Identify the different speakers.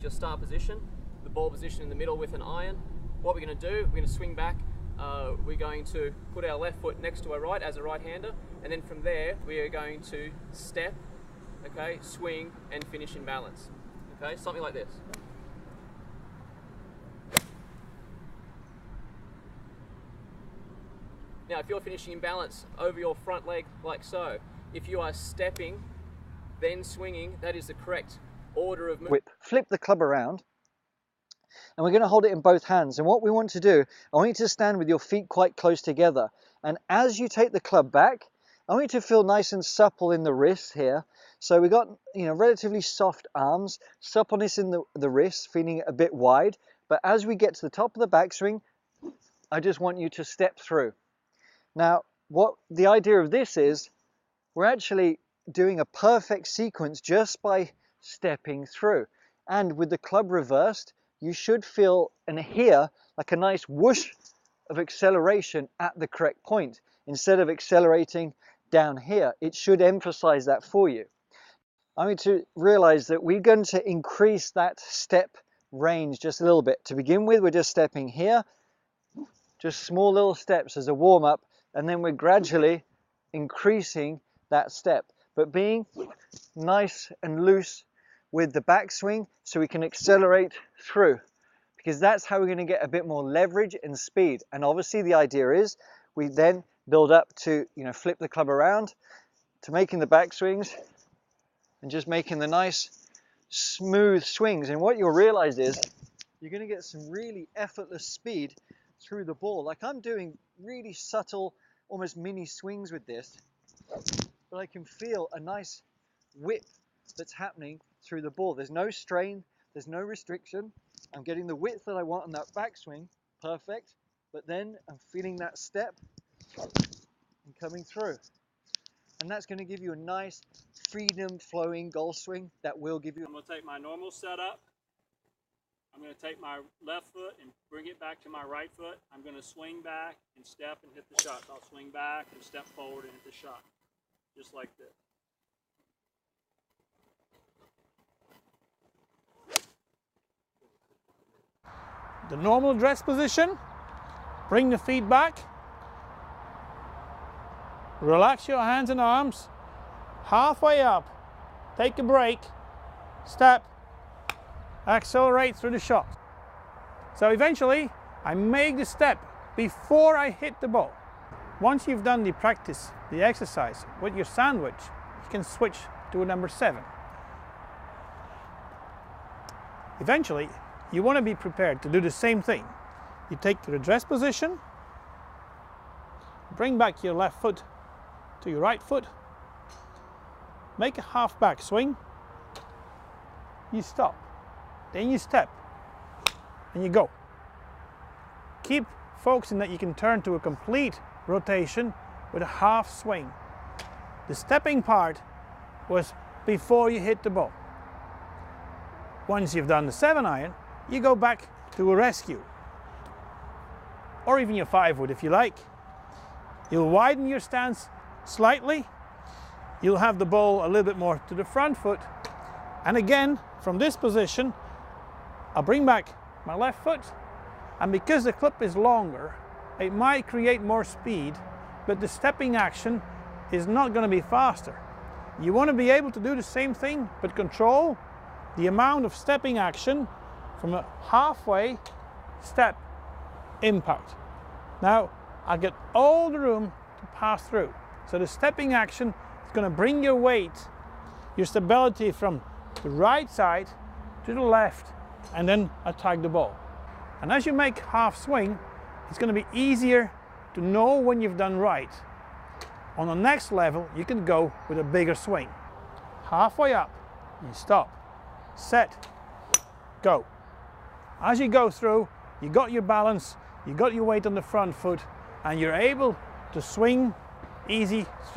Speaker 1: your start position, the ball position in the middle with an iron. What we're going to do, we're going to swing back. We're going to put our left foot next to our right as a right-hander, and then from there we are going to step, okay, swing and finish in balance. Okay, something like this. Now, if you're finishing in balance over your front leg like so, if you are stepping, then swinging, that is the correct order of movement.
Speaker 2: Flip the club around, and we're going to hold it in both hands. And what we want to do, I want you to stand with your feet quite close together. And as you take the club back, I want you to feel nice and supple in the wrists here. So we got, relatively soft arms, suppleness in the wrists, feeling a bit wide. But as we get to the top of the backswing, I just want you to step through. Now, what the idea of this is, we're actually doing a perfect sequence just by stepping through. And with the club reversed, you should feel and hear like a nice whoosh of acceleration at the correct point. Instead of accelerating down here, it should emphasize that for you. I need to realize that we're going to increase that step range just a little bit. To begin with, we're just stepping here, just small little steps as a warm-up, and then we're gradually increasing that step, but being nice and loose with the backswing so we can accelerate through, because that's how we're going to get a bit more leverage and speed. And obviously the idea is we then build up to flip the club around, to making the backswings and just making the nice smooth swings. And what you'll realize is you're going to get some really effortless speed through the ball. Like I'm doing really subtle, almost mini swings with this, but I can feel a nice whip that's happening through the ball. There's no strain, there's no restriction. I'm getting the width that I want on that backswing, perfect, but then I'm feeling that step and coming through. And that's going to give you a nice freedom flowing golf swing that will give you.
Speaker 3: I'm going to take my normal setup. I'm going to take my left foot and bring it back to my right foot. I'm going to swing back and step and hit the shot. I'll swing back and step forward and hit the shot. Just like this. The normal dress position. Bring the feet back. Relax your hands and arms. Halfway up. Take a break. Step. Accelerate through the shot. So eventually I make the step before I hit the ball. Once you've done the practice, the exercise with your sandwich, you can switch to a number 7. Eventually you want to be prepared to do the same thing. You take the dress position, bring back your left foot to your right foot, make a half back swing, you stop. Then you step and you go. Keep focusing that you can turn to a complete rotation with a half swing. The stepping part was before you hit the ball. Once you've done the 7-iron, you go back to a rescue. Or even your 5-wood if you like. You'll widen your stance slightly. You'll have the ball a little bit more to the front foot. And again, from this position, I'll bring back my left foot, and because the clip is longer, it might create more speed, but the stepping action is not going to be faster. You want to be able to do the same thing, but control the amount of stepping action from a halfway step impact. Now, I get all the room to pass through. So the stepping action is going to bring your weight, your stability from the right side to the left, and then attack the ball. And as you make half swing, it's going to be easier to know when you've done right. On the next level, you can go with a bigger swing. Halfway up, you stop, set, go. As you go through, you got your balance, you got your weight on the front foot, and you're able to swing easy through